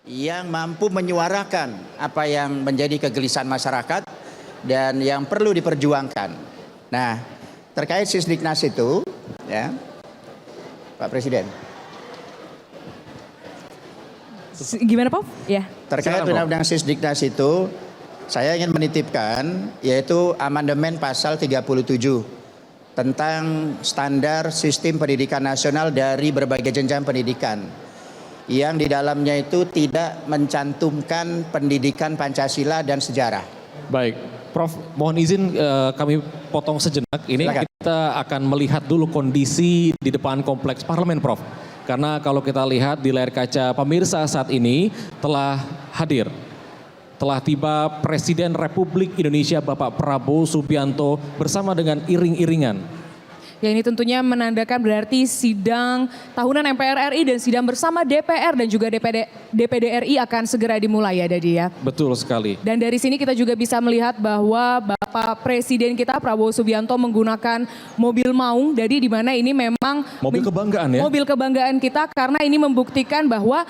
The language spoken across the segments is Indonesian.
yang mampu menyuarakan apa yang menjadi kegelisahan masyarakat dan yang perlu diperjuangkan. Nah, terkait Sisdiknas itu, ya, Pak Presiden. Gimana, Prof? Ya. Terkait undang-undang Sisdiknas itu, saya ingin menitipkan yaitu amandemen pasal 37 tentang standar sistem pendidikan nasional dari berbagai jenjang pendidikan, yang di dalamnya itu tidak mencantumkan pendidikan Pancasila dan sejarah. Baik, Prof, mohon izin kami potong sejenak. Ini Silakan. kita akan melihat dulu kondisi di depan kompleks parlemen, Prof. Karena kalau kita lihat di layar kaca pemirsa saat ini telah hadir. Telah tiba Presiden Republik Indonesia Bapak Prabowo Subianto bersama dengan iring-iringan. Ya, ini tentunya menandakan berarti sidang tahunan MPR RI dan sidang bersama DPR dan juga DPD RI akan segera dimulai ya, Dadi ya. Betul sekali. Dan dari sini kita juga bisa melihat bahwa Bapak Presiden kita Prabowo Subianto menggunakan mobil maung, Dadi, di mana ini memang Mobil kebanggaan ya? Mobil kebanggaan kita karena ini membuktikan bahwa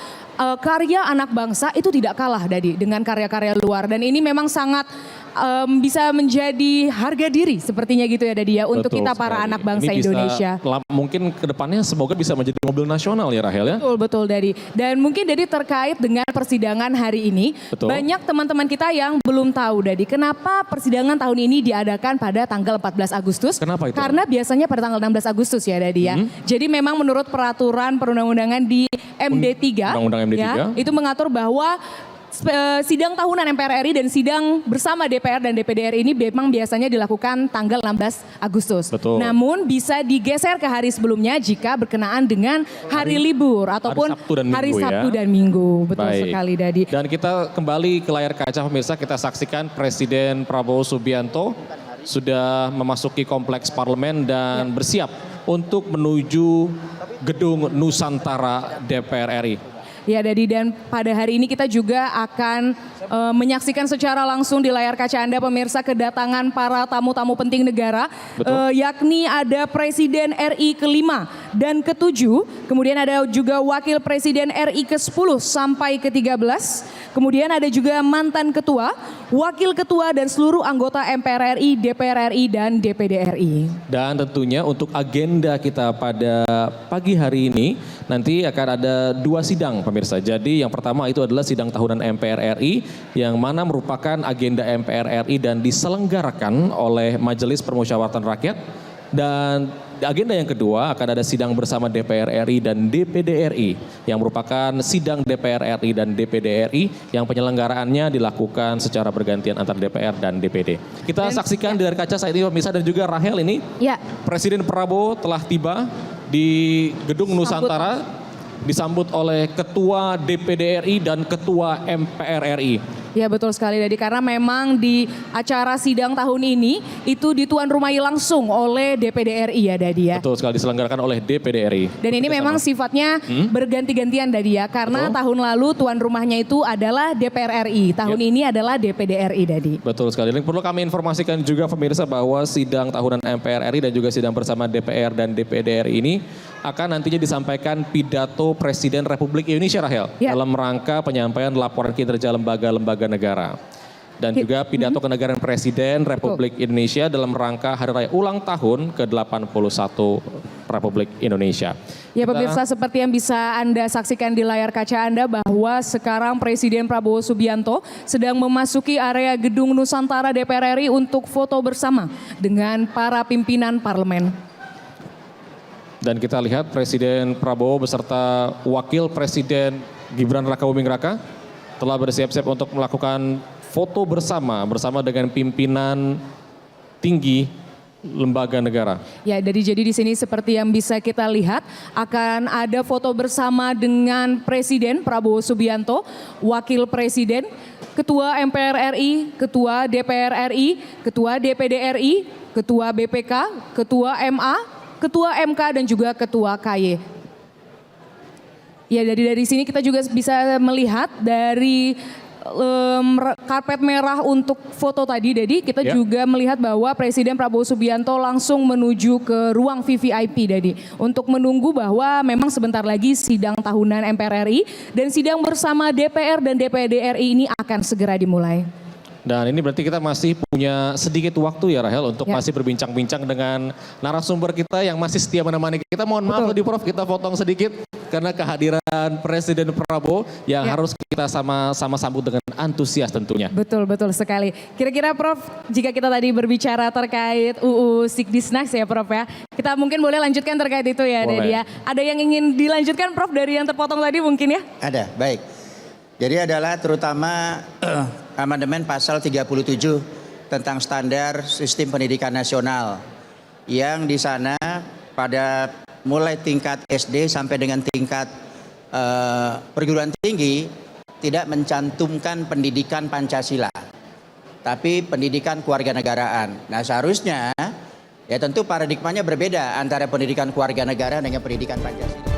karya anak bangsa itu tidak kalah, Dadi, dengan karya-karya luar. Dan ini memang sangat bisa menjadi harga diri sepertinya gitu ya, Dadi ya, untuk Betul kita sekali. para anak bangsa Ini bisa, Indonesia. Mungkin kedepannya semoga bisa menjadi mobil nasional ya, Rahel ya. Betul Dadi. Dan mungkin Dadi terkait dengan persidangan hari ini, Betul. banyak teman-teman kita yang belum tahu, Dadi, kenapa persidangan tahun ini diadakan pada tanggal 14 Agustus. Kenapa itu? Karena biasanya pada tanggal 16 Agustus ya, Dadi ya. Jadi memang menurut peraturan perundang-undangan di MD3, Undang-Undang MD3. ya, itu mengatur bahwa sidang tahunan MPR RI dan sidang bersama DPR dan DPD RI ini memang biasanya dilakukan tanggal 16 Agustus. Betul. Namun bisa digeser ke hari sebelumnya jika berkenaan dengan hari libur ataupun hari Sabtu dan Minggu. Betul Baik. sekali, Dadi. Dan kita kembali ke layar kaca pemirsa, kita saksikan Presiden Prabowo Subianto sudah memasuki kompleks parlemen dan bersiap untuk menuju gedung Nusantara DPR RI. Ya, Dadi, dan pada hari ini kita juga akan menyaksikan secara langsung di layar kaca Anda pemirsa kedatangan para tamu-tamu penting negara, yakni ada Presiden RI ke-5 dan ke-7, kemudian ada juga Wakil Presiden RI ke-10 sampai ke-13, kemudian ada juga mantan ketua, wakil ketua dan seluruh anggota MPR RI, DPR RI dan DPD RI. Dan tentunya untuk agenda kita pada pagi hari ini nanti akan ada 2 sidang pemirsa. Jadi yang pertama itu adalah sidang tahunan MPR RI yang mana merupakan agenda MPR RI dan diselenggarakan oleh Majelis Permusyawaratan Rakyat. Dan agenda yang kedua akan ada sidang bersama DPR RI dan DPD RI yang merupakan sidang DPR RI dan DPD RI yang penyelenggaraannya dilakukan secara bergantian antara DPR dan DPD. Kita saksikan di layar kaca saat ini pemirsa dan juga Rahel ini. Ya. Presiden Prabowo telah tiba di Gedung Nusantara disambut oleh Ketua DPD RI dan Ketua MPR RI. Ya, betul sekali, Dadi, karena memang di acara sidang tahun ini itu dituan rumahi langsung oleh DPD RI ya, Dadi ya. Betul sekali, diselenggarakan oleh DPD RI. Dan ini memang sifatnya berganti-gantian, Dadi ya, karena tahun lalu tuan rumahnya itu adalah DPR RI, tahun ini adalah DPD RI, Dadi. Betul sekali. Dan perlu kami informasikan juga pemirsa bahwa sidang tahunan MPR RI dan juga sidang bersama DPR dan DPD RI ini akan nantinya disampaikan pidato Presiden Republik Indonesia, Rahel, dalam rangka penyampaian laporan kinerja lembaga-lembaga negara. Dan juga pidato kenegaraan Presiden Republik Indonesia dalam rangka Hari Raya Ulang Tahun ke-81 Republik Indonesia. Ya, pemirsa, seperti yang bisa Anda saksikan di layar kaca Anda bahwa sekarang Presiden Prabowo Subianto sedang memasuki area Gedung Nusantara DPR RI untuk foto bersama dengan para pimpinan parlemen. Dan kita lihat Presiden Prabowo beserta Wakil Presiden Gibran Rakabuming Raka telah bersiap-siap untuk melakukan foto bersama dengan pimpinan tinggi lembaga negara. Ya, jadi di sini seperti yang bisa kita lihat akan ada foto bersama dengan Presiden Prabowo Subianto, Wakil Presiden, Ketua MPR RI, Ketua DPR RI, Ketua DPD RI, Ketua BPK, Ketua MA, Ketua MK dan juga Ketua KY. Ya, dari sini kita juga bisa melihat dari karpet merah untuk foto tadi, Dedi, kita Ya. juga melihat bahwa Presiden Prabowo Subianto langsung menuju ke ruang VVIP, Dedi, untuk menunggu bahwa memang sebentar lagi sidang tahunan MPR RI dan sidang bersama DPR dan DPD RI ini akan segera dimulai. Dan ini berarti kita masih punya sedikit waktu ya Rahel untuk Ya. masih berbincang-bincang dengan narasumber kita yang masih setia menemani kita. Mohon maaf Betul. tadi Prof, kita potong sedikit karena kehadiran Presiden Prabowo yang Ya. harus kita sama-sama sambut dengan antusias tentunya. Betul, betul sekali. Kira-kira Prof, jika kita tadi berbicara terkait UU Sikdisnas ya Prof ya, kita mungkin boleh lanjutkan terkait itu ya, Boleh. Dedi ya. Ada yang ingin dilanjutkan Prof dari yang terpotong tadi mungkin ya? Ada, baik. Jadi adalah terutama amandemen pasal 37 tentang standar sistem pendidikan nasional yang di sana pada mulai tingkat SD sampai dengan tingkat perguruan tinggi tidak mencantumkan pendidikan Pancasila, tapi pendidikan kewarganegaraan. Nah seharusnya ya tentu paradigmanya berbeda antara pendidikan kewarganegaraan dengan pendidikan Pancasila.